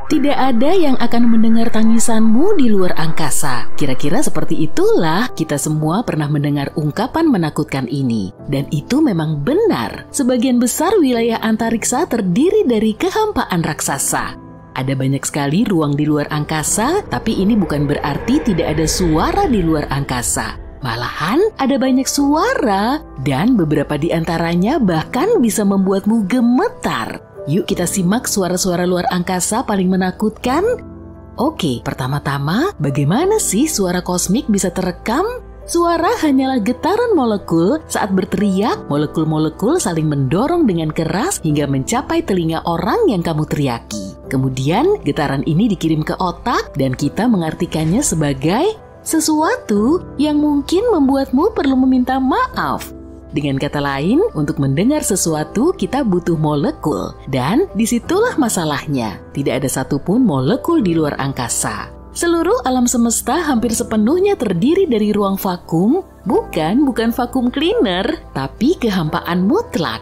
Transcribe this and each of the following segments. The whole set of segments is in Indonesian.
Tidak ada yang akan mendengar tangisanmu di luar angkasa. Kira-kira seperti itulah kita semua pernah mendengar ungkapan menakutkan ini. Dan itu memang benar. Sebagian besar wilayah antariksa terdiri dari kehampaan raksasa. Ada banyak sekali ruang di luar angkasa, tapi ini bukan berarti tidak ada suara di luar angkasa. Malahan ada banyak suara dan beberapa di antaranya bahkan bisa membuatmu gemetar. Yuk kita simak suara-suara luar angkasa paling menakutkan. Oke, pertama-tama bagaimana sih suara kosmik bisa terekam? Suara hanyalah getaran molekul saat berteriak, molekul-molekul saling mendorong dengan keras hingga mencapai telinga orang yang kamu teriaki. Kemudian getaran ini dikirim ke otak dan kita mengartikannya sebagai sesuatu yang mungkin membuatmu perlu meminta maaf. Dengan kata lain, untuk mendengar sesuatu kita butuh molekul. Dan disitulah masalahnya, tidak ada satupun molekul di luar angkasa. Seluruh alam semesta hampir sepenuhnya terdiri dari ruang vakum, bukan vakum cleaner, tapi kehampaan mutlak.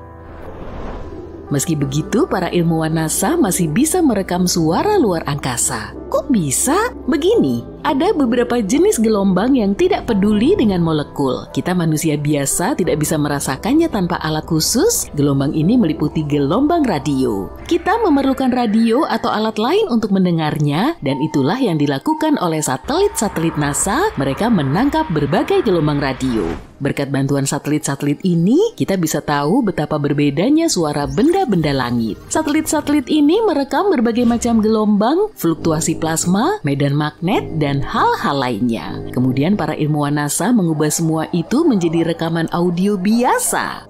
Meski begitu, para ilmuwan NASA masih bisa merekam suara luar angkasa. Kok bisa? Begini, ada beberapa jenis gelombang yang tidak peduli dengan molekul. Kita manusia biasa tidak bisa merasakannya tanpa alat khusus. Gelombang ini meliputi gelombang radio. Kita memerlukan radio atau alat lain untuk mendengarnya, dan itulah yang dilakukan oleh satelit-satelit NASA. Mereka menangkap berbagai gelombang radio. Berkat bantuan satelit-satelit ini, kita bisa tahu betapa berbedanya suara benda-benda langit. Satelit-satelit ini merekam berbagai macam gelombang, fluktuasi plasma, medan magnet, dan hal-hal lainnya. Kemudian para ilmuwan NASA mengubah semua itu menjadi rekaman audio biasa.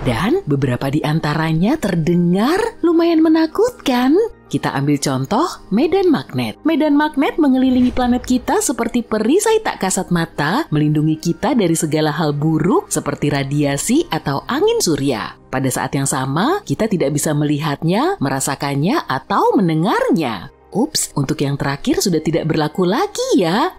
Dan beberapa di antaranya terdengar lumayan menakutkan. Kita ambil contoh medan magnet. Medan magnet mengelilingi planet kita seperti perisai tak kasat mata, melindungi kita dari segala hal buruk seperti radiasi atau angin surya. Pada saat yang sama, kita tidak bisa melihatnya, merasakannya, atau mendengarnya. Ups, untuk yang terakhir sudah tidak berlaku lagi ya.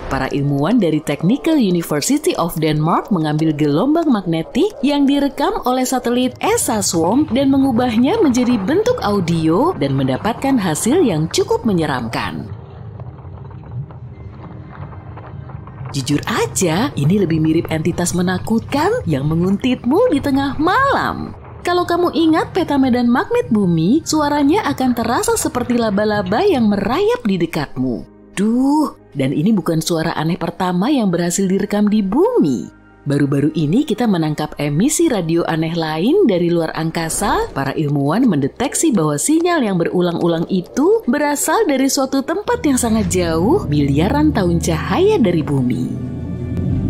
Para ilmuwan dari Technical University of Denmark mengambil gelombang magnetik yang direkam oleh satelit ESA Swarm dan mengubahnya menjadi bentuk audio dan mendapatkan hasil yang cukup menyeramkan. Jujur aja, ini lebih mirip entitas menakutkan yang menguntitmu di tengah malam. Kalau kamu ingat peta medan magnet bumi, suaranya akan terasa seperti laba-laba yang merayap di dekatmu. Duh, dan ini bukan suara aneh pertama yang berhasil direkam di bumi. Baru-baru ini kita menangkap emisi radio aneh lain dari luar angkasa. Para ilmuwan mendeteksi bahwa sinyal yang berulang-ulang itu berasal dari suatu tempat yang sangat jauh, miliaran tahun cahaya dari bumi.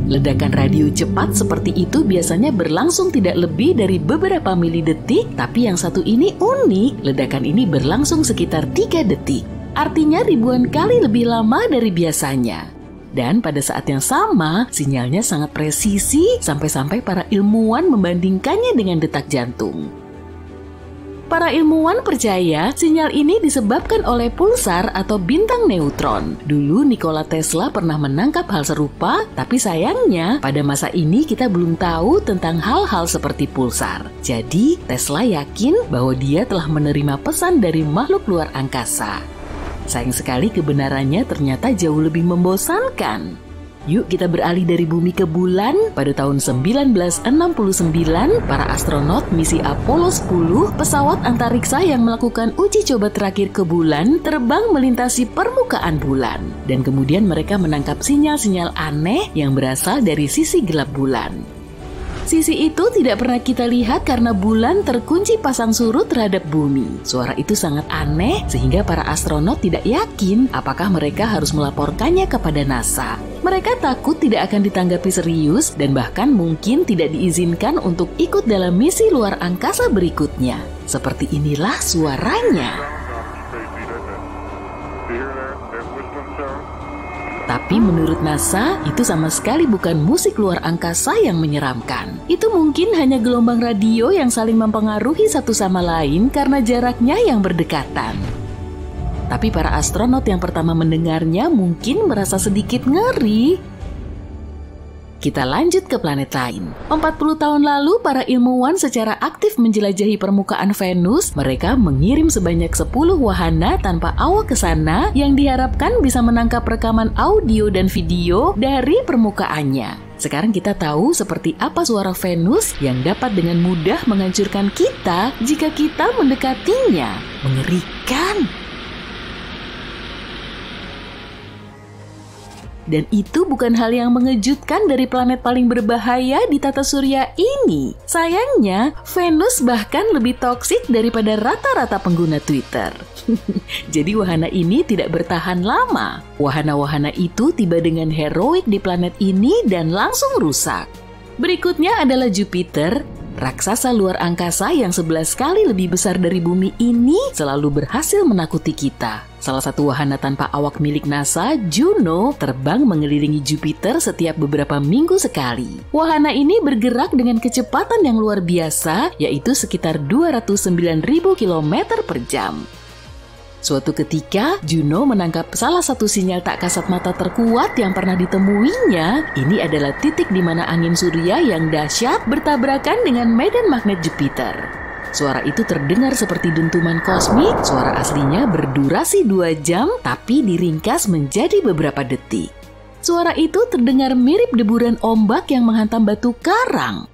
Ledakan radio cepat seperti itu biasanya berlangsung tidak lebih dari beberapa milidetik, tapi yang satu ini unik, ledakan ini berlangsung sekitar 3 detik. Artinya ribuan kali lebih lama dari biasanya. Dan pada saat yang sama, sinyalnya sangat presisi sampai-sampai para ilmuwan membandingkannya dengan detak jantung. Para ilmuwan percaya sinyal ini disebabkan oleh pulsar atau bintang neutron. Dulu Nikola Tesla pernah menangkap hal serupa, tapi sayangnya pada masa ini kita belum tahu tentang hal-hal seperti pulsar. Jadi Tesla yakin bahwa dia telah menerima pesan dari makhluk luar angkasa. Sayang sekali kebenarannya ternyata jauh lebih membosankan. Yuk kita beralih dari bumi ke bulan. Pada tahun 1969, para astronot misi Apollo 10, pesawat antariksa yang melakukan uji coba terakhir ke bulan, terbang melintasi permukaan bulan. Dan kemudian mereka menangkap sinyal-sinyal aneh yang berasal dari sisi gelap bulan. Sisi itu tidak pernah kita lihat karena bulan terkunci pasang surut terhadap bumi. Suara itu sangat aneh sehingga para astronot tidak yakin apakah mereka harus melaporkannya kepada NASA. Mereka takut tidak akan ditanggapi serius dan bahkan mungkin tidak diizinkan untuk ikut dalam misi luar angkasa berikutnya. Seperti inilah suaranya. Tapi menurut NASA, itu sama sekali bukan musik luar angkasa yang menyeramkan. Itu mungkin hanya gelombang radio yang saling mempengaruhi satu sama lain karena jaraknya yang berdekatan. Tapi para astronot yang pertama mendengarnya mungkin merasa sedikit ngeri. kita lanjut ke planet lain. 40 tahun lalu, para ilmuwan secara aktif menjelajahi permukaan Venus. Mereka mengirim sebanyak 10 wahana tanpa awak ke sana yang diharapkan bisa menangkap rekaman audio dan video dari permukaannya. Sekarang kita tahu seperti apa suara Venus yang dapat dengan mudah menghancurkan kita jika kita mendekatinya. Mengerikan. Dan itu bukan hal yang mengejutkan dari planet paling berbahaya di tata surya ini. Sayangnya, Venus bahkan lebih toksik daripada rata-rata pengguna Twitter. Jadi wahana ini tidak bertahan lama. Wahana-wahana itu tiba dengan heroik di planet ini dan langsung rusak. Berikutnya adalah Jupiter. Raksasa luar angkasa yang 11 kali lebih besar dari bumi ini selalu berhasil menakuti kita. Salah satu wahana tanpa awak milik NASA, Juno, terbang mengelilingi Jupiter setiap beberapa minggu sekali. Wahana ini bergerak dengan kecepatan yang luar biasa, yaitu sekitar 209.000 km per jam. Suatu ketika, Juno menangkap salah satu sinyal tak kasat mata terkuat yang pernah ditemuinya. Ini adalah titik di mana angin surya yang dahsyat bertabrakan dengan medan magnet Jupiter. Suara itu terdengar seperti dentuman kosmik. Suara aslinya berdurasi 2 jam, tapi diringkas menjadi beberapa detik. Suara itu terdengar mirip deburan ombak yang menghantam batu karang.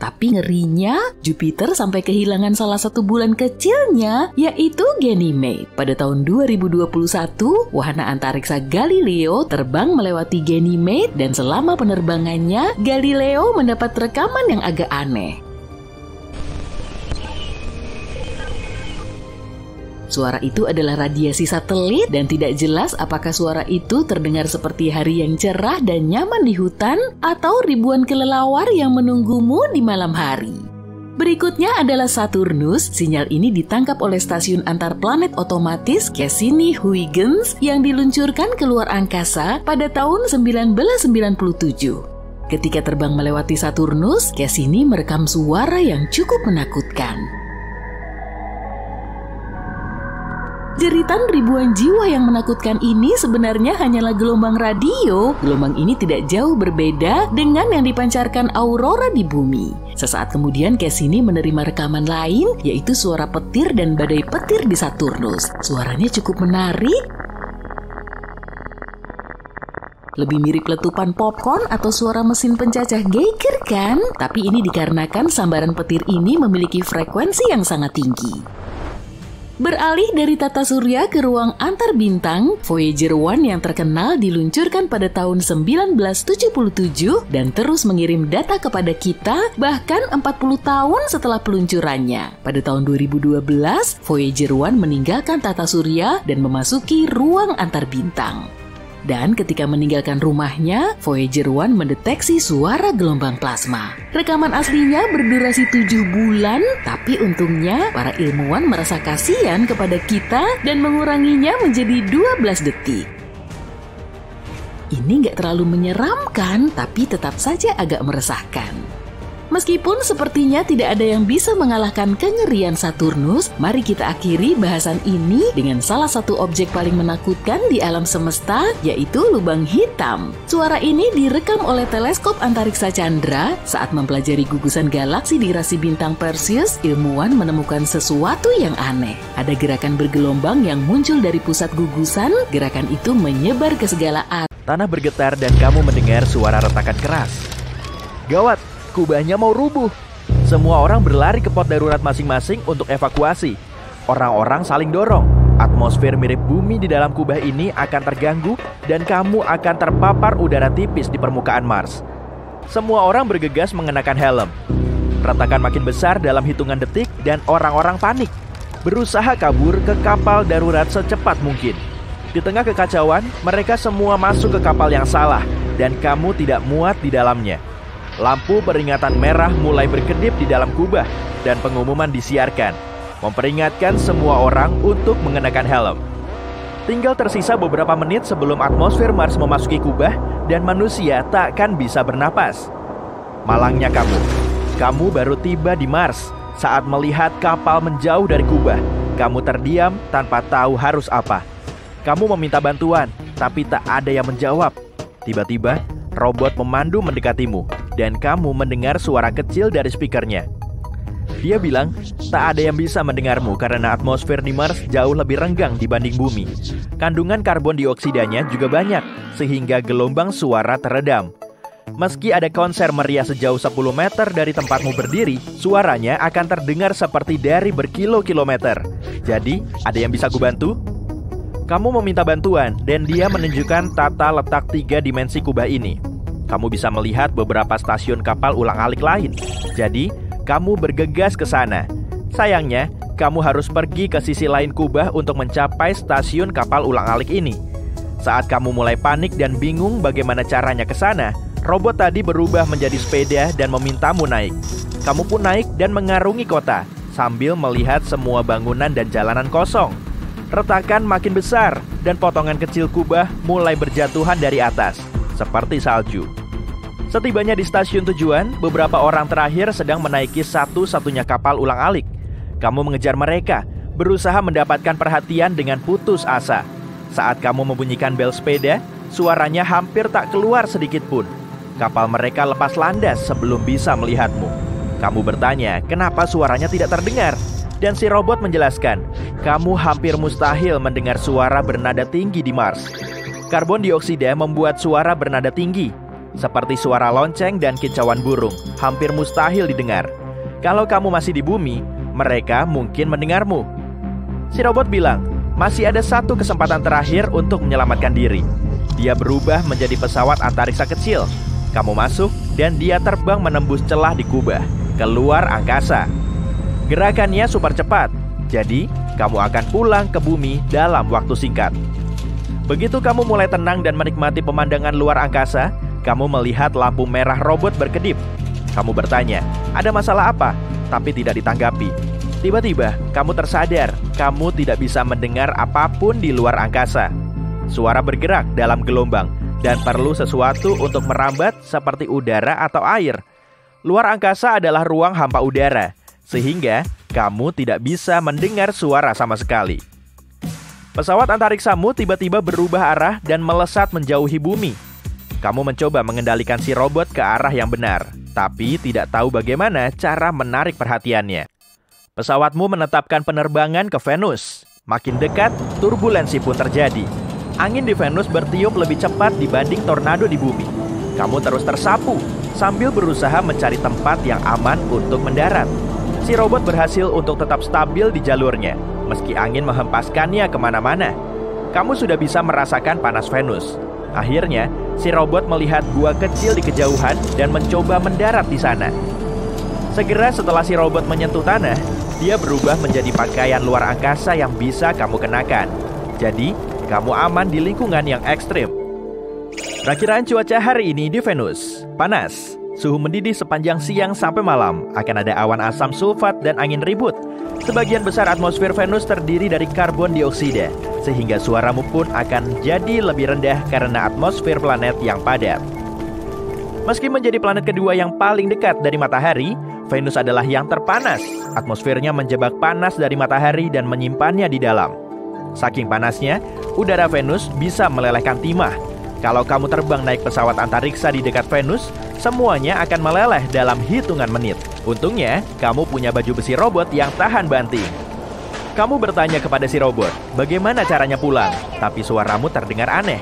Tapi ngerinya, Jupiter sampai kehilangan salah satu bulan kecilnya, yaitu Ganymede. Pada tahun 2021, wahana antariksa Galileo terbang melewati Ganymede dan selama penerbangannya, Galileo mendapat rekaman yang agak aneh. Suara itu adalah radiasi satelit dan tidak jelas apakah suara itu terdengar seperti hari yang cerah dan nyaman di hutan atau ribuan kelelawar yang menunggumu di malam hari. Berikutnya adalah Saturnus. Sinyal ini ditangkap oleh stasiun antar planet otomatis Cassini-Huygens yang diluncurkan ke luar angkasa pada tahun 1997. Ketika terbang melewati Saturnus, Cassini merekam suara yang cukup menakutkan. Jeritan ribuan jiwa yang menakutkan ini sebenarnya hanyalah gelombang radio. Gelombang ini tidak jauh berbeda dengan yang dipancarkan aurora di bumi. Sesaat kemudian Cassini menerima rekaman lain, yaitu suara petir dan badai petir di Saturnus. Suaranya cukup menarik. Lebih mirip letupan popcorn atau suara mesin pencacah Geiger kan? Tapi ini dikarenakan sambaran petir ini memiliki frekuensi yang sangat tinggi. Beralih dari tata surya ke ruang antar bintang, Voyager 1 yang terkenal diluncurkan pada tahun 1977 dan terus mengirim data kepada kita bahkan 40 tahun setelah peluncurannya. Pada tahun 2012, Voyager 1 meninggalkan tata surya dan memasuki ruang antar bintang. Dan ketika meninggalkan rumahnya, Voyager 1 mendeteksi suara gelombang plasma. Rekaman aslinya berdurasi 7 bulan, tapi untungnya para ilmuwan merasa kasihan kepada kita dan menguranginya menjadi 12 detik. Ini nggak terlalu menyeramkan, tapi tetap saja agak meresahkan. Meskipun sepertinya tidak ada yang bisa mengalahkan kengerian Saturnus, mari kita akhiri bahasan ini dengan salah satu objek paling menakutkan di alam semesta, yaitu lubang hitam. Suara ini direkam oleh teleskop antariksa Chandra. Saat mempelajari gugusan galaksi di rasi bintang Perseus, ilmuwan menemukan sesuatu yang aneh. Ada gerakan bergelombang yang muncul dari pusat gugusan. Gerakan itu menyebar ke segala arah. Tanah bergetar dan kamu mendengar suara retakan keras. Gawat! Kubahnya mau rubuh. Semua orang berlari ke pos darurat masing-masing untuk evakuasi. Orang-orang saling dorong. Atmosfer mirip bumi di dalam kubah ini akan terganggu dan kamu akan terpapar udara tipis di permukaan Mars. Semua orang bergegas mengenakan helm. Retakan makin besar dalam hitungan detik dan orang-orang panik, berusaha kabur ke kapal darurat secepat mungkin. Di tengah kekacauan, mereka semua masuk ke kapal yang salah dan kamu tidak muat di dalamnya. Lampu peringatan merah mulai berkedip di dalam kubah dan pengumuman disiarkan, memperingatkan semua orang untuk mengenakan helm. Tinggal tersisa beberapa menit sebelum atmosfer Mars memasuki kubah dan manusia takkan bisa bernapas. Malangnya kamu baru tiba di Mars saat melihat kapal menjauh dari kubah. Kamu terdiam tanpa tahu harus apa. Kamu meminta bantuan, tapi tak ada yang menjawab. Tiba-tiba, robot memandu mendekatimu, dan kamu mendengar suara kecil dari speakernya. Dia bilang, tak ada yang bisa mendengarmu karena atmosfer di Mars jauh lebih renggang dibanding bumi. Kandungan karbon dioksidanya juga banyak, sehingga gelombang suara teredam. Meski ada konser meriah sejauh 10 meter dari tempatmu berdiri, suaranya akan terdengar seperti dari berkilo-kilometer. Jadi, ada yang bisa kubantu? Kamu meminta bantuan, dan dia menunjukkan tata letak 3 dimensi kubah ini. Kamu bisa melihat beberapa stasiun kapal ulang-alik lain. Jadi, kamu bergegas ke sana. Sayangnya, kamu harus pergi ke sisi lain kubah untuk mencapai stasiun kapal ulang-alik ini. Saat kamu mulai panik dan bingung bagaimana caranya ke sana, robot tadi berubah menjadi sepeda dan memintamu naik. Kamu pun naik dan mengarungi kota, sambil melihat semua bangunan dan jalanan kosong. Retakan makin besar, dan potongan kecil kubah mulai berjatuhan dari atas, seperti salju. Setibanya di stasiun tujuan, beberapa orang terakhir sedang menaiki satu-satunya kapal ulang-alik. Kamu mengejar mereka, berusaha mendapatkan perhatian dengan putus asa. Saat kamu membunyikan bel sepeda, suaranya hampir tak keluar sedikit pun. Kapal mereka lepas landas sebelum bisa melihatmu. Kamu bertanya, kenapa suaranya tidak terdengar? Dan si robot menjelaskan, kamu hampir mustahil mendengar suara bernada tinggi di Mars. Karbon dioksida membuat suara bernada tinggi, seperti suara lonceng dan kicauan burung, hampir mustahil didengar. Kalau kamu masih di bumi, mereka mungkin mendengarmu. Si robot bilang, masih ada satu kesempatan terakhir untuk menyelamatkan diri. Dia berubah menjadi pesawat antariksa kecil. Kamu masuk, dan dia terbang menembus celah di kubah, keluar angkasa. Gerakannya super cepat, jadi kamu akan pulang ke bumi dalam waktu singkat. Begitu kamu mulai tenang dan menikmati pemandangan luar angkasa, kamu melihat lampu merah robot berkedip. Kamu bertanya, ada masalah apa? Tapi tidak ditanggapi. Tiba-tiba, kamu tersadar, kamu tidak bisa mendengar apapun di luar angkasa. Suara bergerak dalam gelombang, dan perlu sesuatu untuk merambat seperti udara atau air. Luar angkasa adalah ruang hampa udara, sehingga kamu tidak bisa mendengar suara sama sekali. Pesawat antariksamu tiba-tiba berubah arah dan melesat menjauhi bumi. Kamu mencoba mengendalikan si robot ke arah yang benar, tapi tidak tahu bagaimana cara menarik perhatiannya. Pesawatmu menetapkan penerbangan ke Venus. Makin dekat, turbulensi pun terjadi. Angin di Venus bertiup lebih cepat dibanding tornado di bumi. Kamu terus tersapu, sambil berusaha mencari tempat yang aman untuk mendarat. Si robot berhasil untuk tetap stabil di jalurnya, meski angin menghempaskannya kemana-mana. Kamu sudah bisa merasakan panas Venus. Akhirnya, si robot melihat gua kecil di kejauhan dan mencoba mendarat di sana. Segera setelah si robot menyentuh tanah, dia berubah menjadi pakaian luar angkasa yang bisa kamu kenakan. Jadi, kamu aman di lingkungan yang ekstrim. Perakiraan cuaca hari ini di Venus, panas. Suhu mendidih sepanjang siang sampai malam. Akan ada awan asam sulfat dan angin ribut. Sebagian besar atmosfer Venus terdiri dari karbon dioksida, sehingga suaramu pun akan jadi lebih rendah karena atmosfer planet yang padat. Meski menjadi planet kedua yang paling dekat dari matahari, Venus adalah yang terpanas. Atmosfernya menjebak panas dari matahari dan menyimpannya di dalam. Saking panasnya, udara Venus bisa melelehkan timah. Kalau kamu terbang naik pesawat antariksa di dekat Venus, semuanya akan meleleh dalam hitungan menit. Untungnya, kamu punya baju besi robot yang tahan banting. Kamu bertanya kepada si robot, bagaimana caranya pulang? Tapi suaramu terdengar aneh.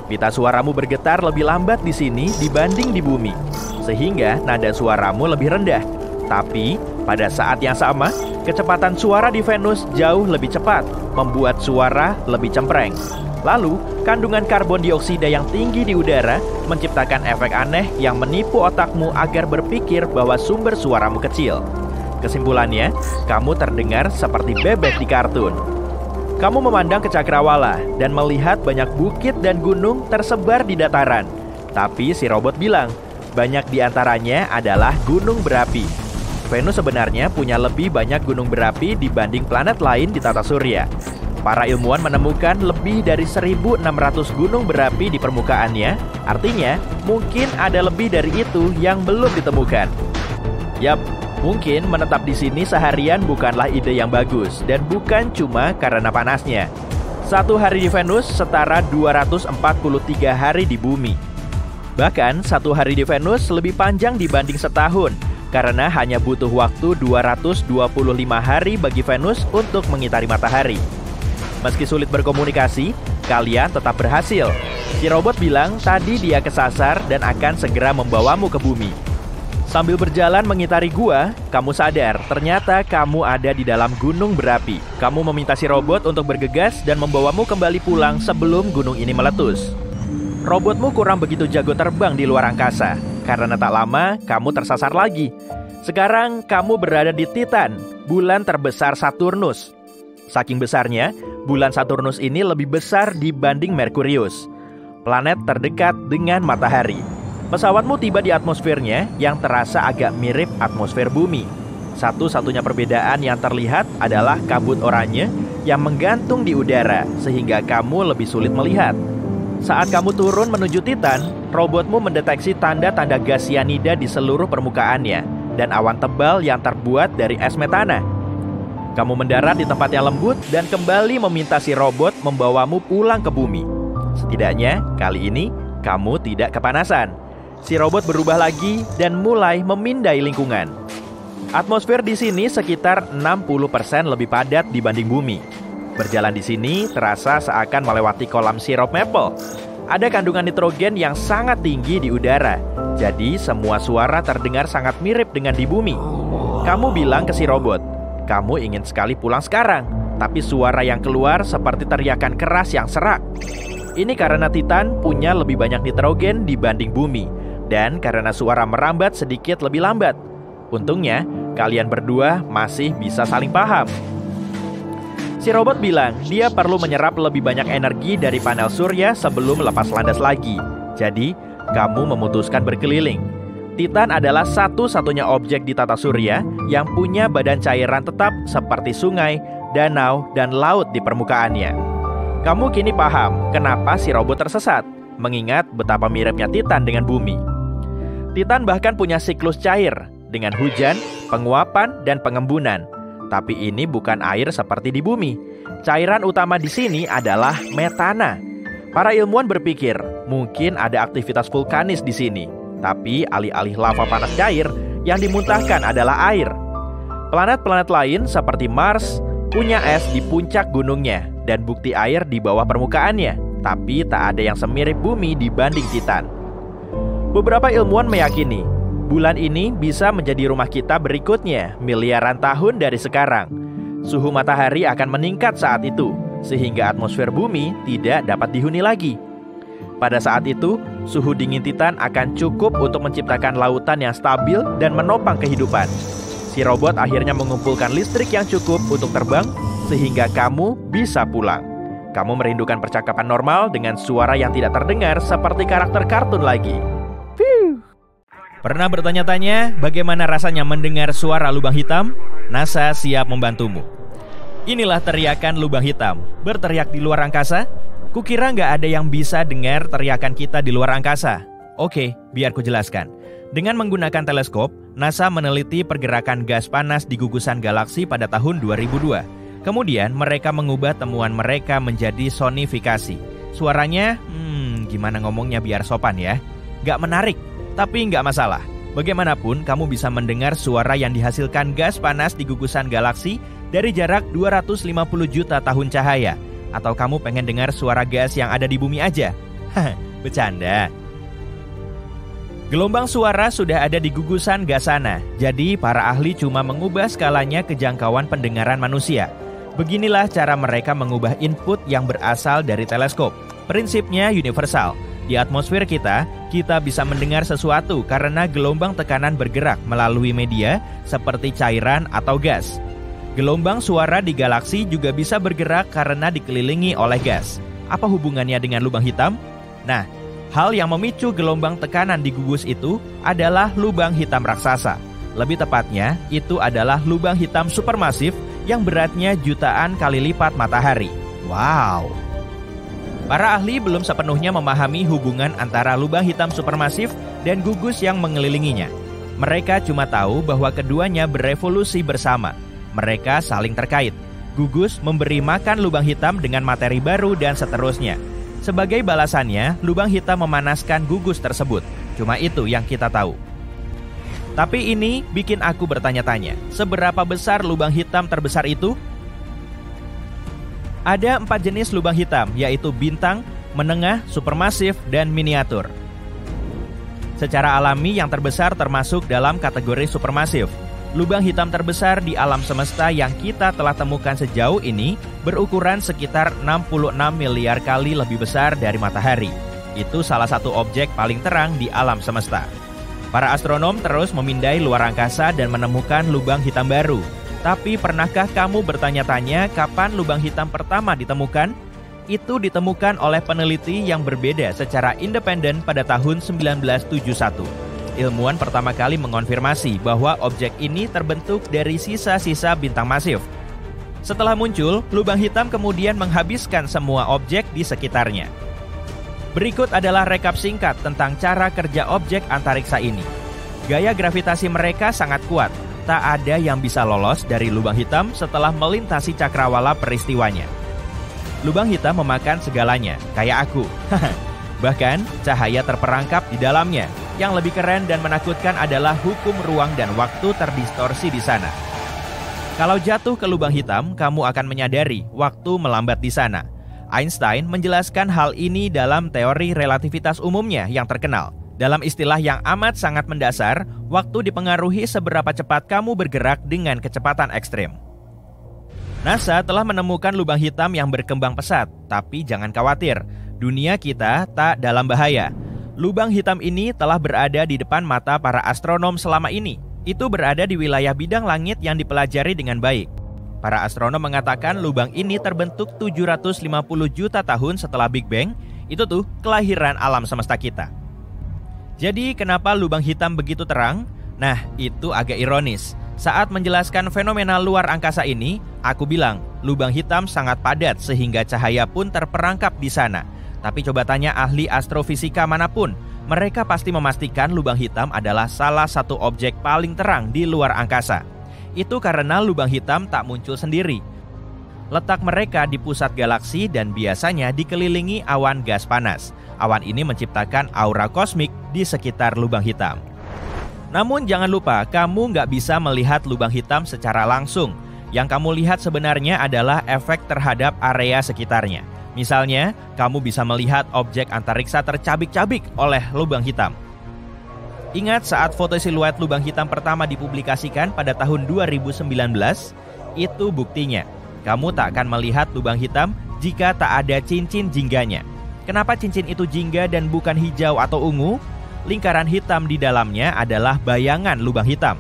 Pita suaramu bergetar lebih lambat di sini dibanding di bumi, sehingga nada suaramu lebih rendah. Tapi, pada saat yang sama, kecepatan suara di Venus jauh lebih cepat, membuat suara lebih cempreng. Lalu, kandungan karbon dioksida yang tinggi di udara menciptakan efek aneh yang menipu otakmu agar berpikir bahwa sumber suaramu kecil. Kesimpulannya, kamu terdengar seperti bebek di kartun. Kamu memandang ke cakrawala dan melihat banyak bukit dan gunung tersebar di dataran. Tapi si robot bilang, banyak di antaranya adalah gunung berapi. Venus sebenarnya punya lebih banyak gunung berapi dibanding planet lain di tata surya. Para ilmuwan menemukan lebih dari 1.600 gunung berapi di permukaannya. Artinya, mungkin ada lebih dari itu yang belum ditemukan. Yap, mungkin menetap di sini seharian bukanlah ide yang bagus, dan bukan cuma karena panasnya. 1 hari di Venus setara 243 hari di bumi. Bahkan, satu hari di Venus lebih panjang dibanding setahun, karena hanya butuh waktu 225 hari bagi Venus untuk mengitari matahari. Meski sulit berkomunikasi, kalian tetap berhasil. Si robot bilang tadi dia kesasar dan akan segera membawamu ke bumi. Sambil berjalan mengitari gua, kamu sadar ternyata kamu ada di dalam gunung berapi. Kamu meminta si robot untuk bergegas dan membawamu kembali pulang sebelum gunung ini meletus. Robotmu kurang begitu jago terbang di luar angkasa, karena tak lama kamu tersasar lagi. Sekarang kamu berada di Titan, bulan terbesar Saturnus. Saking besarnya, bulan Saturnus ini lebih besar dibanding Merkurius, planet terdekat dengan matahari. Pesawatmu tiba di atmosfernya yang terasa agak mirip atmosfer bumi. Satu-satunya perbedaan yang terlihat adalah kabut oranye yang menggantung di udara sehingga kamu lebih sulit melihat. Saat kamu turun menuju Titan, robotmu mendeteksi tanda-tanda gas sianida di seluruh permukaannya dan awan tebal yang terbuat dari es metana. Kamu mendarat di tempat yang lembut dan kembali meminta si robot membawamu pulang ke bumi. Setidaknya kali ini kamu tidak kepanasan. Si robot berubah lagi dan mulai memindai lingkungan. Atmosfer di sini sekitar 60% lebih padat dibanding bumi. Berjalan di sini terasa seakan melewati kolam sirup maple. Ada kandungan nitrogen yang sangat tinggi di udara. Jadi semua suara terdengar sangat mirip dengan di bumi. Kamu bilang ke si robot, kamu ingin sekali pulang sekarang, tapi suara yang keluar seperti teriakan keras yang serak. Ini karena Titan punya lebih banyak nitrogen dibanding bumi, dan karena suara merambat sedikit lebih lambat. Untungnya, kalian berdua masih bisa saling paham. Si robot bilang dia perlu menyerap lebih banyak energi dari panel surya sebelum lepas landas lagi. Jadi, kamu memutuskan berkeliling. Titan adalah satu-satunya objek di tata surya yang punya badan cairan tetap seperti sungai, danau, dan laut di permukaannya. Kamu kini paham kenapa si robot tersesat, mengingat betapa miripnya Titan dengan bumi. Titan bahkan punya siklus cair dengan hujan, penguapan, dan pengembunan. Tapi ini bukan air seperti di bumi. Cairan utama di sini adalah metana. Para ilmuwan berpikir mungkin ada aktivitas vulkanis di sini. Tapi alih-alih lava panas cair, yang dimuntahkan adalah air. Planet-planet lain seperti Mars punya es di puncak gunungnya dan bukti air di bawah permukaannya. Tapi tak ada yang semirip bumi dibanding Titan. Beberapa ilmuwan meyakini bulan ini bisa menjadi rumah kita berikutnya miliaran tahun dari sekarang. Suhu matahari akan meningkat saat itu, sehingga atmosfer bumi tidak dapat dihuni lagi. Pada saat itu, suhu dingin Titan akan cukup untuk menciptakan lautan yang stabil dan menopang kehidupan. Si robot akhirnya mengumpulkan listrik yang cukup untuk terbang, sehingga kamu bisa pulang. Kamu merindukan percakapan normal dengan suara yang tidak terdengar seperti karakter kartun lagi. Pernah bertanya-tanya bagaimana rasanya mendengar suara lubang hitam? NASA siap membantumu. Inilah teriakan lubang hitam. Berteriak di luar angkasa? Kukira nggak ada yang bisa dengar teriakan kita di luar angkasa. Oke, biar ku jelaskan. Dengan menggunakan teleskop, NASA meneliti pergerakan gas panas di gugusan galaksi pada tahun 2002. Kemudian mereka mengubah temuan mereka menjadi sonifikasi. Suaranya, gimana ngomongnya biar sopan ya? Nggak menarik. Tapi nggak masalah, bagaimanapun kamu bisa mendengar suara yang dihasilkan gas panas di gugusan galaksi dari jarak 250 juta tahun cahaya. Atau kamu pengen dengar suara gas yang ada di bumi aja? Haha, bercanda. Gelombang suara sudah ada di gugusan gas sana, jadi para ahli cuma mengubah skalanya ke jangkauan pendengaran manusia. Beginilah cara mereka mengubah input yang berasal dari teleskop. Prinsipnya universal. Di atmosfer kita bisa mendengar sesuatu karena gelombang tekanan bergerak melalui media seperti cairan atau gas. Gelombang suara di galaksi juga bisa bergerak karena dikelilingi oleh gas. Apa hubungannya dengan lubang hitam? Nah, hal yang memicu gelombang tekanan di gugus itu adalah lubang hitam raksasa. Lebih tepatnya, itu adalah lubang hitam supermasif yang beratnya jutaan kali lipat matahari. Wow! Para ahli belum sepenuhnya memahami hubungan antara lubang hitam supermasif dan gugus yang mengelilinginya. Mereka cuma tahu bahwa keduanya berevolusi bersama. Mereka saling terkait. Gugus memberi makan lubang hitam dengan materi baru dan seterusnya. Sebagai balasannya, lubang hitam memanaskan gugus tersebut. Cuma itu yang kita tahu. Tapi ini bikin aku bertanya-tanya, seberapa besar lubang hitam terbesar itu? Ada 4 jenis lubang hitam, yaitu bintang, menengah, supermasif, dan miniatur. Secara alami yang terbesar termasuk dalam kategori supermasif. Lubang hitam terbesar di alam semesta yang kita telah temukan sejauh ini berukuran sekitar 66 miliar kali lebih besar dari matahari. Itu salah satu objek paling terang di alam semesta. Para astronom terus memindai luar angkasa dan menemukan lubang hitam baru. Tapi pernahkah kamu bertanya-tanya kapan lubang hitam pertama ditemukan? Itu ditemukan oleh peneliti yang berbeda secara independen pada tahun 1971. Ilmuwan pertama kali mengonfirmasi bahwa objek ini terbentuk dari sisa-sisa bintang masif. Setelah muncul, lubang hitam kemudian menghabiskan semua objek di sekitarnya. Berikut adalah rekap singkat tentang cara kerja objek antariksa ini. Gaya gravitasi mereka sangat kuat. Tak ada yang bisa lolos dari lubang hitam setelah melintasi cakrawala peristiwanya. Lubang hitam memakan segalanya, kayak aku. Bahkan, cahaya terperangkap di dalamnya. Yang lebih keren dan menakutkan adalah hukum ruang dan waktu terdistorsi di sana. Kalau jatuh ke lubang hitam, kamu akan menyadari waktu melambat di sana. Einstein menjelaskan hal ini dalam teori relativitas umumnya yang terkenal. Dalam istilah yang amat sangat mendasar, waktu dipengaruhi seberapa cepat kamu bergerak dengan kecepatan ekstrim. NASA telah menemukan lubang hitam yang berkembang pesat, tapi jangan khawatir, dunia kita tak dalam bahaya. Lubang hitam ini telah berada di depan mata para astronom selama ini. Itu berada di wilayah bidang langit yang dipelajari dengan baik. Para astronom mengatakan lubang ini terbentuk 750 juta tahun setelah Big Bang. Itu tuh kelahiran alam semesta kita. Jadi kenapa lubang hitam begitu terang? Nah, itu agak ironis. Saat menjelaskan fenomena luar angkasa ini, aku bilang lubang hitam sangat padat sehingga cahaya pun terperangkap di sana. Tapi coba tanya ahli astrofisika manapun, mereka pasti memastikan lubang hitam adalah salah satu objek paling terang di luar angkasa. Itu karena lubang hitam tak muncul sendiri. Letak mereka di pusat galaksi dan biasanya dikelilingi awan gas panas. Awan ini menciptakan aura kosmik di sekitar lubang hitam. Namun jangan lupa, kamu nggak bisa melihat lubang hitam secara langsung. Yang kamu lihat sebenarnya adalah efek terhadap area sekitarnya. Misalnya, kamu bisa melihat objek antariksa tercabik-cabik oleh lubang hitam. Ingat saat foto siluet lubang hitam pertama dipublikasikan pada tahun 2019? Itu buktinya. Kamu tak akan melihat lubang hitam jika tak ada cincin jingganya. Kenapa cincin itu jingga dan bukan hijau atau ungu? Lingkaran hitam di dalamnya adalah bayangan lubang hitam.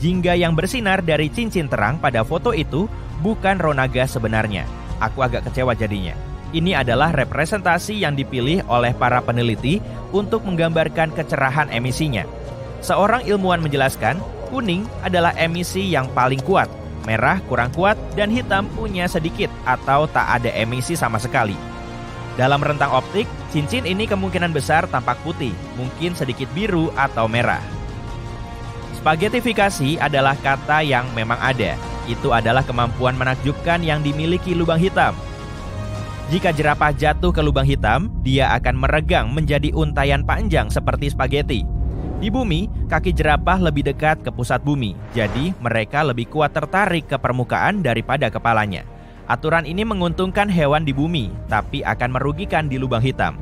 Jingga yang bersinar dari cincin terang pada foto itu bukan ronaga sebenarnya. Aku agak kecewa jadinya. Ini adalah representasi yang dipilih oleh para peneliti untuk menggambarkan kecerahan emisinya. Seorang ilmuwan menjelaskan, kuning adalah emisi yang paling kuat, merah kurang kuat, dan hitam punya sedikit atau tak ada emisi sama sekali. Dalam rentang optik, cincin ini kemungkinan besar tampak putih, mungkin sedikit biru atau merah. Spagetifikasi adalah kata yang memang ada. Itu adalah kemampuan menakjubkan yang dimiliki lubang hitam. Jika jerapah jatuh ke lubang hitam, dia akan meregang menjadi untayan panjang seperti spageti. Di bumi, kaki jerapah lebih dekat ke pusat bumi, jadi mereka lebih kuat tertarik ke permukaan daripada kepalanya. Aturan ini menguntungkan hewan di bumi, tapi akan merugikan di lubang hitam.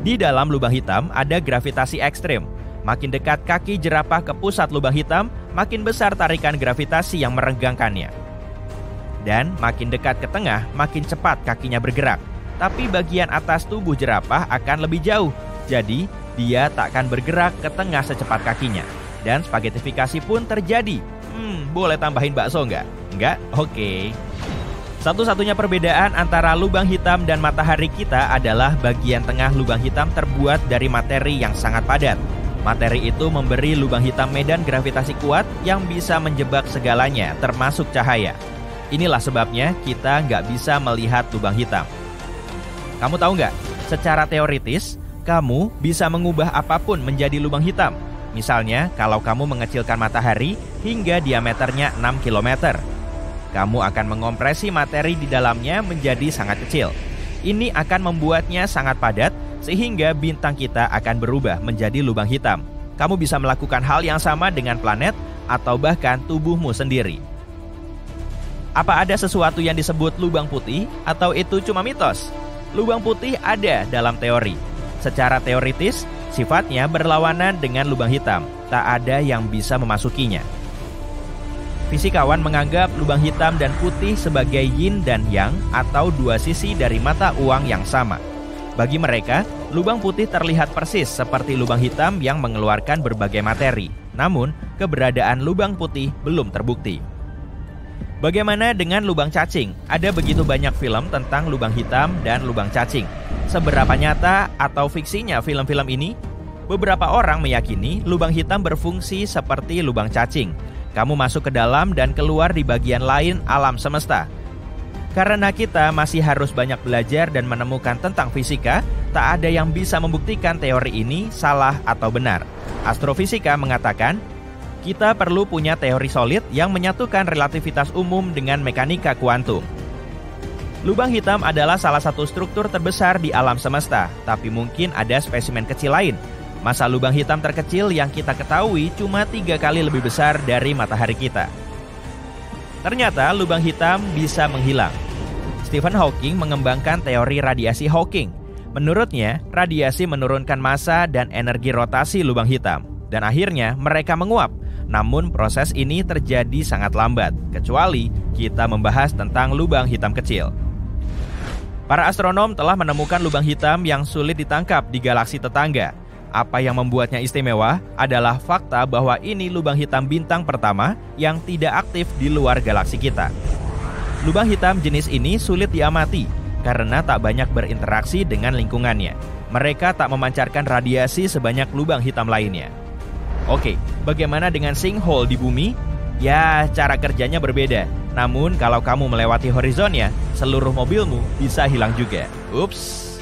Di dalam lubang hitam ada gravitasi ekstrim. Makin dekat kaki jerapah ke pusat lubang hitam, makin besar tarikan gravitasi yang meregangkannya. Dan makin dekat ke tengah, makin cepat kakinya bergerak. Tapi bagian atas tubuh jerapah akan lebih jauh. Jadi, dia tak akan bergerak ke tengah secepat kakinya. Dan spagetifikasi pun terjadi. Boleh tambahin bakso nggak? Nggak? Oke. Satu-satunya perbedaan antara lubang hitam dan matahari kita adalah bagian tengah lubang hitam terbuat dari materi yang sangat padat. Materi itu memberi lubang hitam medan gravitasi kuat yang bisa menjebak segalanya, termasuk cahaya. Inilah sebabnya kita nggak bisa melihat lubang hitam. Kamu tahu nggak? Secara teoritis, kamu bisa mengubah apapun menjadi lubang hitam. Misalnya, kalau kamu mengecilkan matahari hingga diameternya 6 km. Kamu akan mengompresi materi di dalamnya menjadi sangat kecil. Ini akan membuatnya sangat padat sehingga bintang kita akan berubah menjadi lubang hitam. Kamu bisa melakukan hal yang sama dengan planet atau bahkan tubuhmu sendiri. Apa ada sesuatu yang disebut lubang putih atau itu cuma mitos? Lubang putih ada dalam teori. Secara teoritis, sifatnya berlawanan dengan lubang hitam. Tak ada yang bisa memasukinya. Fisikawan menganggap lubang hitam dan putih sebagai yin dan yang atau dua sisi dari mata uang yang sama. Bagi mereka, lubang putih terlihat persis seperti lubang hitam yang mengeluarkan berbagai materi. Namun, keberadaan lubang putih belum terbukti. Bagaimana dengan lubang cacing? Ada begitu banyak film tentang lubang hitam dan lubang cacing. Seberapa nyata atau fiksinya film-film ini? Beberapa orang meyakini lubang hitam berfungsi seperti lubang cacing. Kamu masuk ke dalam dan keluar di bagian lain alam semesta. Karena kita masih harus banyak belajar dan menemukan tentang fisika, tak ada yang bisa membuktikan teori ini salah atau benar. Astrofisika mengatakan, kita perlu punya teori solid yang menyatukan relativitas umum dengan mekanika kuantum. Lubang hitam adalah salah satu struktur terbesar di alam semesta, tapi mungkin ada spesimen kecil lain. Masa lubang hitam terkecil yang kita ketahui cuma 3 kali lebih besar dari matahari kita. Ternyata lubang hitam bisa menghilang. Stephen Hawking mengembangkan teori radiasi Hawking. Menurutnya, radiasi menurunkan massa dan energi rotasi lubang hitam. Dan akhirnya mereka menguap. Namun proses ini terjadi sangat lambat, kecuali kita membahas tentang lubang hitam kecil. Para astronom telah menemukan lubang hitam yang sulit ditangkap di galaksi tetangga. Apa yang membuatnya istimewa adalah fakta bahwa ini lubang hitam bintang pertama yang tidak aktif di luar galaksi kita. Lubang hitam jenis ini sulit diamati karena tak banyak berinteraksi dengan lingkungannya. Mereka tak memancarkan radiasi sebanyak lubang hitam lainnya. Oke, bagaimana dengan sinkhole di bumi? Ya, cara kerjanya berbeda. Namun kalau kamu melewati horizonnya, seluruh mobilmu bisa hilang juga. Ups.